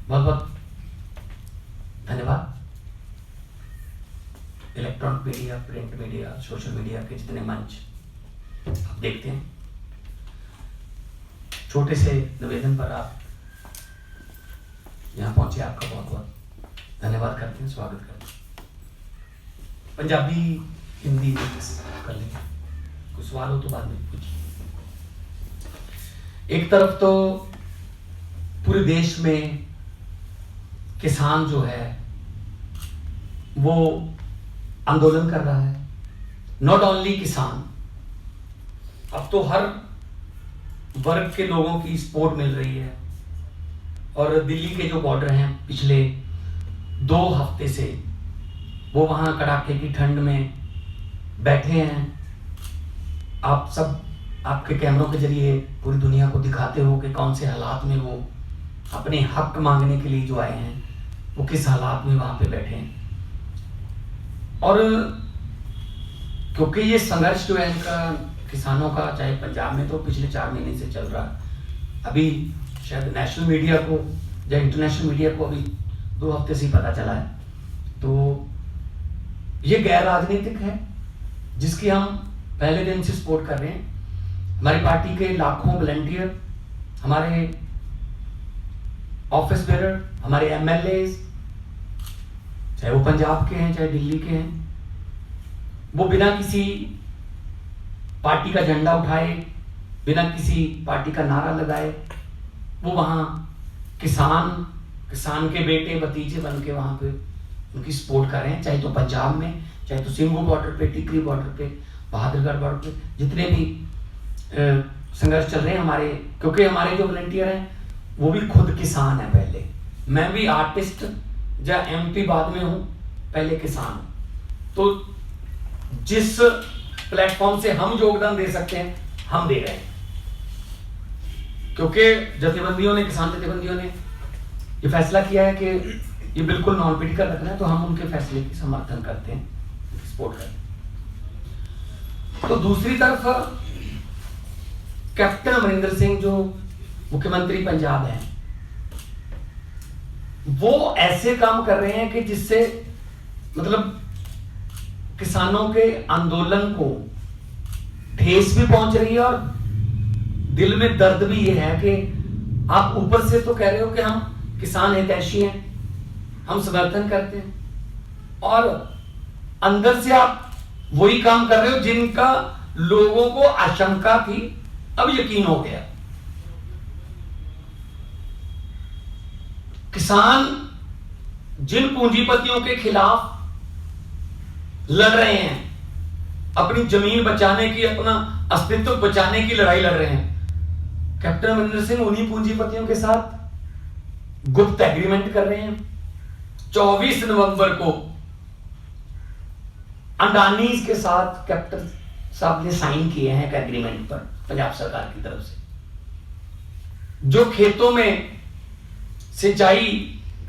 बहुत बहुत धन्यवाद। Electronic media, print media, social media के जितने मंच आप देखते हैं, छोटे से निवेदन पर आप यहाँ पहुंचे, आपका बहुत बहुत धन्यवाद करते हैं, स्वागत करते हैं। पंजाबी हिंदी मिक्स कर लेंगे, कुछ सवाल हो तो बाद में पूछिए। एक तरफ तो पूरे देश में किसान जो है वो आंदोलन कर रहा है। नॉट ओनली किसान, अब तो हर वर्ग के लोगों की सपोर्ट मिल रही है। और दिल्ली के जो बॉर्डर हैं, पिछले 2 हफ्ते से वो वहाँ कड़ाके की ठंड में बैठे हैं। आप सब आपके कैमरों के जरिए पूरी दुनिया को दिखाते हो कि कौन से हालात में वो अपने हक मांगने के लिए जो आए हैं, वो किस हालात में वहाँ पे बैठे हैं। और क्योंकि ये संघर्ष जो है इनका किसानों का, चाहे पंजाब में तो पिछले 4 महीने से चल रहा है, अभी शायद नेशनल मीडिया को या इंटरनेशनल मीडिया को अभी 2 हफ्ते से ही पता चला है। तो ये गैर राजनीतिक है जिसकी हम पहले दिन से सपोर्ट कर रहे हैं। हमारी पार्टी के लाखों वॉलंटियर, हमारे ऑफिस बेरर, हमारे एमएलए, चाहे वो पंजाब के हैं चाहे दिल्ली के हैं, वो बिना किसी पार्टी का झंडा उठाए, बिना किसी पार्टी का नारा लगाए, वो वहाँ किसान के बेटे भतीजे बन के वहाँ पे उनकी सपोर्ट कर रहे हैं। चाहे तो पंजाब में, चाहे तो सिंघू बॉर्डर पे, टिकरी बॉर्डर पे, बहादुरगढ़ बॉर्डर पे, जितने भी संघर्ष चल रहे हैं हमारे, क्योंकि हमारे जो वॉलंटियर हैं वो भी खुद किसान है। पहले मैं भी आर्टिस्ट या एमपी बाद में हूँ, पहले किसान हूँ। तो जिस प्लेटफॉर्म से हम योगदान दे सकते हैं हम दे रहे हैं, क्योंकि जथेबंदियों ने, किसान जथेबंदियों ने ये फैसला किया है कि ये बिल्कुल नॉन पॉलिटिकल रखना है, तो हम उनके फैसले की समर्थन करते हैं, सपोर्ट करते हैं। तो दूसरी तरफ कैप्टन अमरिंदर सिंह जो मुख्यमंत्री पंजाब हैं, वो ऐसे काम कर रहे हैं कि जिससे मतलब किसानों के आंदोलन को ठेस भी पहुंच रही है और दिल में दर्द भी ये है कि आप ऊपर से तो कह रहे हो कि हम किसान हितैषी हैं, हम समर्थन करते हैं, और अंदर से आप वही काम कर रहे हो जिनका लोगों को आशंका थी, अब यकीन हो गया। किसान जिन पूंजीपतियों के खिलाफ लड़ रहे हैं, अपनी जमीन बचाने की, अपना अस्तित्व बचाने की लड़ाई लड़ रहे हैं, कैप्टन अमरिंदर सिंह उन्हीं पूंजीपतियों के साथ गुप्त एग्रीमेंट कर रहे हैं। 24 नवंबर को अंडानीज के साथ कैप्टन साहब ने साइन किए हैं एक एग्रीमेंट पर पंजाब सरकार की तरफ से, जो खेतों में सिंचाई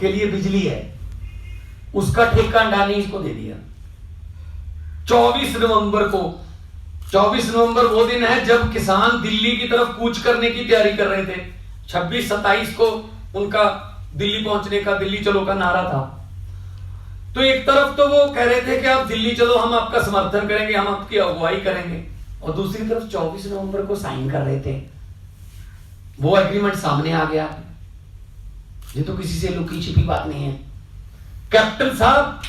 के लिए बिजली है उसका ठेका अंडानीज को दे दिया। 24 नवंबर को, 24 नवंबर वो दिन है जब किसान दिल्ली की तरफ कूच करने की तैयारी कर रहे थे। 26-27 को उनका दिल्ली पहुंचने का, दिल्ली चलो का नारा था। तो एक तरफ तो वो कह रहे थे कि आप दिल्ली चलो, हम आपका समर्थन करेंगे, हम आपकी अगुवाई करेंगे, और दूसरी तरफ 24 नवंबर को साइन कर रहे थे। वो एग्रीमेंट सामने आ गया, ये तो किसी से लुकी छिपी बात नहीं है। कैप्टन साहब,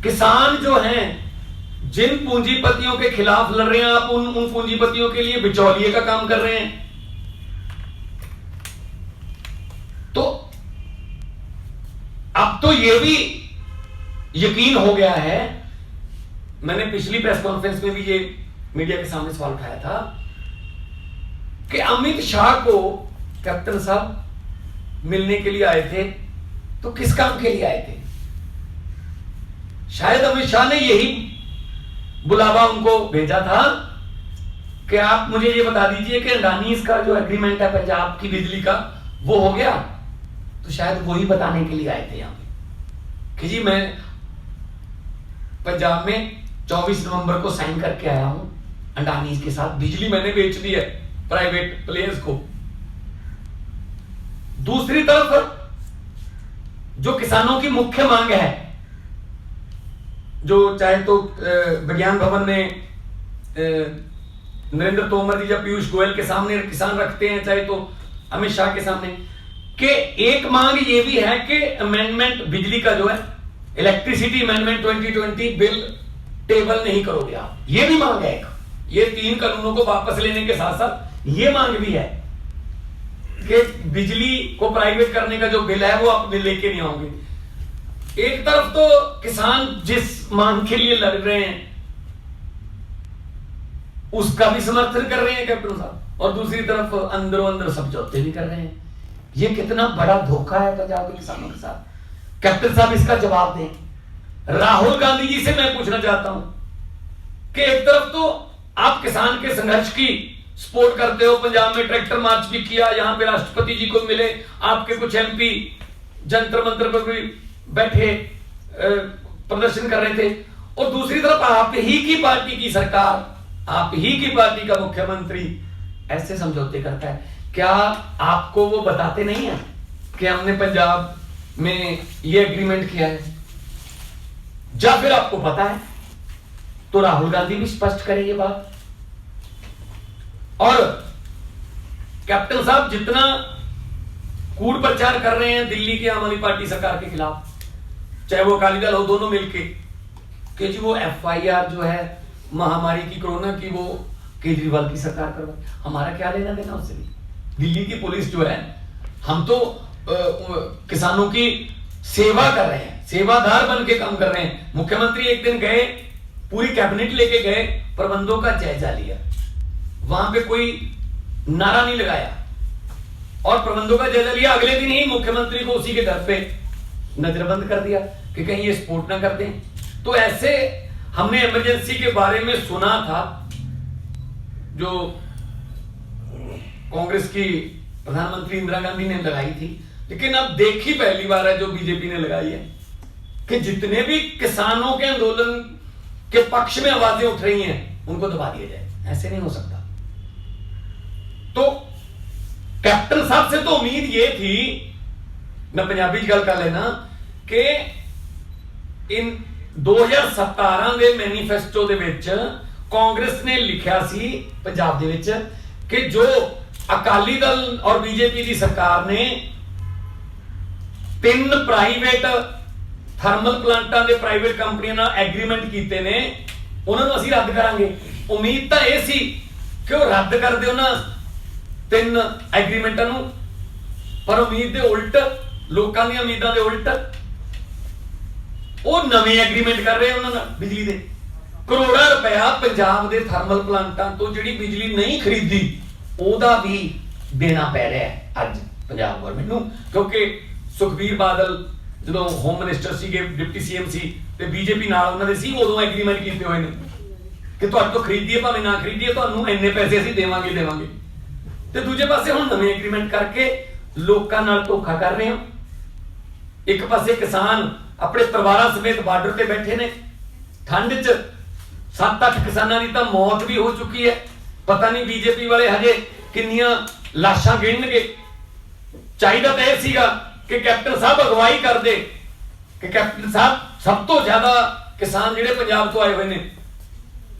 किसान जो हैं जिन पूंजीपतियों के खिलाफ लड़ रहे हैं, आप उन पूंजीपतियों के लिए बिचौलिए का काम कर रहे हैं। तो अब तो यह भी यकीन हो गया है, मैंने पिछली प्रेस कॉन्फ्रेंस में भी ये मीडिया के सामने सवाल उठाया था कि अमित शाह को कैप्टन साहब मिलने के लिए आए थे, तो किस काम के लिए आए थे? शायद अमित शाह ने यही बुलावा उनको भेजा था कि आप मुझे ये बता दीजिए कि अडानीज का जो एग्रीमेंट है पंजाब की बिजली का, वो हो गया। तो शायद वही बताने के लिए आए थे यहां पे कि जी मैं पंजाब में 24 नवंबर को साइन करके आया हूं अडानीज के साथ, बिजली मैंने बेच दी है प्राइवेट प्लेयर्स को। दूसरी तरफ जो किसानों की मुख्य मांग है, जो चाहे तो विज्ञान भवन में नरेंद्र तोमर जी या पीयूष गोयल के सामने किसान रखते हैं, चाहे तो अमित शाह के सामने, कि एक मांग ये भी है कि अमेंडमेंट बिजली का जो है इलेक्ट्रिसिटी अमेंडमेंट 2020 बिल टेबल नहीं करोगे आप, ये भी मांग है एक। ये 3 कानूनों को वापस लेने के साथ साथ ये मांग भी है कि बिजली को प्राइवेट करने का जो बिल है वो आप लेके नहीं आओगे। एक तरफ तो किसान जिस मांग के लिए लड़ रहे हैं उसका भी समर्थन कर रहे हैं कैप्टन साहब, और दूसरी तरफ अंदरों अंदर समझौते भी कर रहे हैं। ये कितना बड़ा धोखा है पंजाब के किसानों के साथ। कैप्टन साहब इसका जवाब दें। राहुल गांधी जी से मैं पूछना चाहता हूं कि एक तरफ तो आप किसान के संघर्ष की सपोर्ट करते हो, पंजाब में ट्रैक्टर मार्च भी किया, यहां पे राष्ट्रपति जी को मिले, आपके कुछ एमपी जंतर मंतर पर भी बैठे प्रदर्शन कर रहे थे, और दूसरी तरफ आप ही की पार्टी की सरकार, आप ही की पार्टी का मुख्यमंत्री ऐसे समझौते करता है। क्या आपको वो बताते नहीं है कि हमने पंजाब में ये एग्रीमेंट किया है? जब फिर आपको पता है तो राहुल गांधी भी स्पष्ट करें ये बात। और कैप्टन साहब जितना कूड़ प्रचार कर रहे हैं दिल्ली की आम आदमी पार्टी सरकार के खिलाफ, चाहे वो अकाली दल हो, दोनों मिलके, कि जी वो एफआईआर जो है महामारी की, कोरोना की, वो केजरीवाल की सरकार करवाई, हमारा क्या लेना देना उससे भी। दिल्ली की पुलिस जो है, हम तो किसानों की सेवा कर रहे हैं, सेवादार बन के काम कर रहे हैं। मुख्यमंत्री एक दिन गए, पूरी कैबिनेट लेके गए, प्रबंधों का जायजा लिया, वहां पे कोई नारा नहीं लगाया और प्रबंधों का जायजा लिया। अगले दिन ही मुख्यमंत्री को उसी के घर पे नजरबंद कर दिया कि कहीं ये स्पोर्ट ना कर दें। तो ऐसे हमने इमरजेंसी के बारे में सुना था, जो कांग्रेस की प्रधानमंत्री इंदिरा गांधी ने लगाई थी, लेकिन अब देखी पहली बार है जो बीजेपी ने लगाई है कि जितने भी किसानों के आंदोलन के पक्ष में आवाजें उठ रही हैं उनको दबा दिया जाए। ऐसे नहीं हो सकता। तो कैप्टन साहब से तो उम्मीद ये थी, मैं पंजाबी गल कर लेना, कि इन 2017 ਦੇ मैनीफेस्टो ਦੇ ਵਿੱਚ कांग्रेस ने लिखा सी पंजाब ਦੇ ਵਿੱਚ कि जो अकाली दल और बीजेपी की सरकार ने 3 प्राइवेट थर्मल प्लांटां ਦੇ प्राइवेट कंपनियां ਨਾਲ एग्रीमेंट कीते ने, ਉਹਨਾਂ ਨੂੰ ਅਸੀਂ ਰੱਦ ਕਰਾਂਗੇ। उम्मीद ਤਾਂ ਇਹ ਸੀ कि ਉਹ ਰੱਦ ਕਰ ਦਿਓ ਨਾ 3 एग्रीमेंटां ਨੂੰ, पर उम्मीद ਦੇ उल्ट, ਲੋਕਾਂ ਦੀਆਂ ਉਮੀਦਾਂ ਦੇ उल्ट ਉਹ ਨਵੇਂ ਐਗਰੀਮੈਂਟ ਕਰ ਰਹੇ ਉਹਨਾਂ ਨਾਲ ਬਿਜਲੀ ਦੇ। ਕਰੋੜਾਂ ਰੁਪਇਆ ਪੰਜਾਬ ਦੇ ਥਰਮਲ ਪਲਾਂਟਾਂ ਤੋਂ ਜਿਹੜੀ ਬਿਜਲੀ ਨਹੀਂ ਖਰੀਦੀ ਉਹਦਾ ਵੀ ਦੇਣਾ ਪੈ ਰਿਹਾ ਹੈ ਅੱਜ ਪੰਜਾਬ ਗਵਰਨਮੈਂਟ ਨੂੰ, ਕਿਉਂਕਿ ਸੁਖਬੀਰ ਬਾਦਲ ਜਦੋਂ ਹੋਮ ਮਿਨਿਸਟਰ ਸੀਗੇ, ਡਿਪਟੀ ਸੀਐਮ ਸੀ, ਤੇ ਬੀਜੇਪੀ ਨਾਲ ਉਹਨਾਂ ਦੇ ਸੀ, ਉਦੋਂ ਐਗਰੀਮੈਂਟ ਕੀਤੇ ਹੋਏ ਨੇ ਕਿ ਤੁਹਾਡੇ ਤੋਂ ਖਰੀਦੀਏ ਭਾਵੇਂ ਨਾ ਖਰੀਦੀਏ, ਤੁਹਾਨੂੰ ਇੰਨੇ ਪੈਸੇ ਅਸੀਂ ਦੇਵਾਂਗੇ। ਤੇ ਦੂਜੇ ਪਾਸੇ ਹੁਣ ਨਵੇਂ ਐਗਰੀਮੈਂਟ ਕਰਕੇ ਲੋਕਾਂ ਨਾਲ ਧੋਖਾ ਕਰ ਰਹੇ ਹੋ। ਇੱਕ ਪਾਸੇ ਕਿਸਾਨ अपने परिवार समेत बार्डर पे बैठे ने, ठंड च 7-8 किसानों की तो मौत भी हो चुकी है। पता नहीं बीजेपी वाले हजे कितनियां लाशां गिनणगे। चाहिए तो यह सीगा कि कैप्टन साहब अगवाई कर दे, कि कैप्टन साहब सब तो ज्यादा किसान जिहड़े पंजाब तो आए हुए ने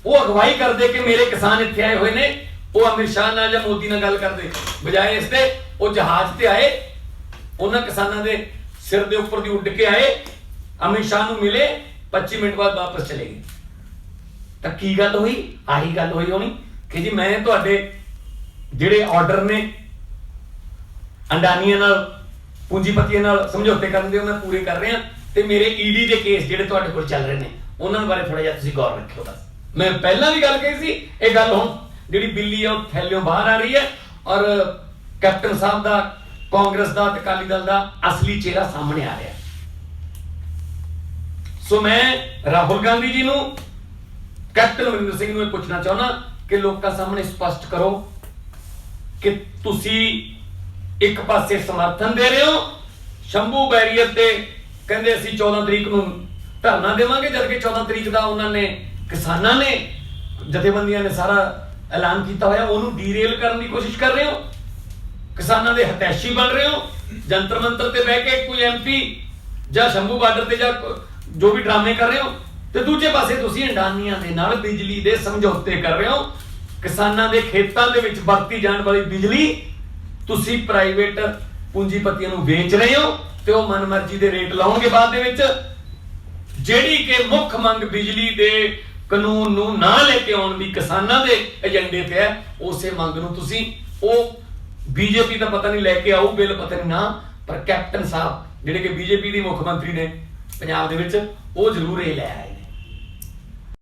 वो अगवाई कर दे कि मेरे किसान इत्थे आए हुए ने, वो अमित शाह नाल या मोदी नाल गल कर दे, बजाए इसते वो जहाज ते आए, उन्हां किसानां दे सिर दे उपर दी उड़ के आए, अमित शाह नूं मिले, 25 मिनट बाद वापस चले गए। तो की गल हुई? आही गल हुई होनी कि जी मैं तुहाडे जिहड़े ऑर्डर ने अंडानियां नाल, पूंजीपतियां नाल समझौते करन दे मैं पूरे कर रहा, ते मेरे ईडी दे केस जिहड़े तुहाडे कोल चल रहे ने उन्हां बारे थोड़ा जिहा तुसीं गौर रखियो। बस मैं पहला भी गल कही सी, ये गल हुण जिहड़ी बिल्ली है थैलियों बाहर आ रही है और कैप्टन साहब दा, कांग्रेस दा ते अकाली दल दा असली चेहरा सामने आ रहा है। सो मैं राहुल गांधी जी नूं, कैप्टन अमरिंदर सिंह नूं पूछना चाहना कि लोकां सामने स्पष्ट करो कि तुसी एक पासे समर्थन दे रहे हो शंभू बैरियर ते, कहंदे असीं 14 तरीक नूं धरना देवांगे, जबकि 14 तरीक दा उन्हां ने किसानां ने जथेबंदियां ने सारा ऐलान किया होया, उहनूं डीरेल करने की कोशिश कर रहे हो। ਕਿਸਾਨਾਂ ਦੇ ਹਤੈਸ਼ੀ ਬਣ ਰਹੇ ਹੋ, ਜੰਤਰ ਮੰਤਰ ਤੇ ਬਹਿ ਕੇ ਕੋਈ ਐਮਪੀ ਜਾਂ ਸ਼ੰਭੂ ਬਾਰਡਰ ਤੇ ਜਾਂ ਜੋ ਵੀ ਡਰਾਮੇ ਕਰ ਰਹੇ ਹੋ, ਤੇ ਦੂਜੇ ਪਾਸੇ ਤੁਸੀਂ ਅਡਾਨੀਆਂ ਦੇ ਨਾਲ ਬਿਜਲੀ ਦੇ ਸਮਝੌਤੇ ਕਰ ਰਹੇ ਹੋ। ਕਿਸਾਨਾਂ ਦੇ ਖੇਤਾਂ ਦੇ ਵਿੱਚ ਵਰਤੀ ਜਾਣ ਵਾਲੀ ਬਿਜਲੀ ਤੁਸੀਂ ਪ੍ਰਾਈਵੇਟ ਪੂੰਜੀਪਤੀਆਂ ਨੂੰ ਵੇਚ ਰਹੇ ਹੋ ਤੇ ਉਹ ਮਨਮਰਜ਼ੀ ਦੇ ਰੇਟ ਲਾਉਣਗੇ ਬਾਅਦ ਦੇ ਵਿੱਚ। ਜਿਹੜੀ ਕਿ ਮੁੱਖ ਮੰਗ ਬਿਜਲੀ ਦੇ ਕਾਨੂੰਨ ਨੂੰ ਨਾ ਲੈ ਕੇ ਆਉਣ ਦੀ ਕਿਸਾਨਾਂ ਦੇ ਏਜੰਡੇ ਤੇ ਹੈ, ਉਸੇ ਮੰਗ ਨੂੰ ਤੁਸੀਂ ਉਹ ਬੀਜੇਪੀ ਦਾ ਪਤਾ ਨਹੀਂ ਲੈ ਕੇ ਆਊ ਬਿੱਲ, ਪਤਾ ਨਹੀਂ ਨਾ, ਪਰ ਕੈਪਟਨ ਸਾਹਿਬ ਜਿਹੜੇ ਕਿ ਬੀਜੇਪੀ ਦੇ ਮੁੱਖ ਮੰਤਰੀ ਨੇ ਪੰਜਾਬ ਦੇ ਵਿੱਚ, ਉਹ ਜ਼ਰੂਰ ਇਹ ਲੈ ਆਏ।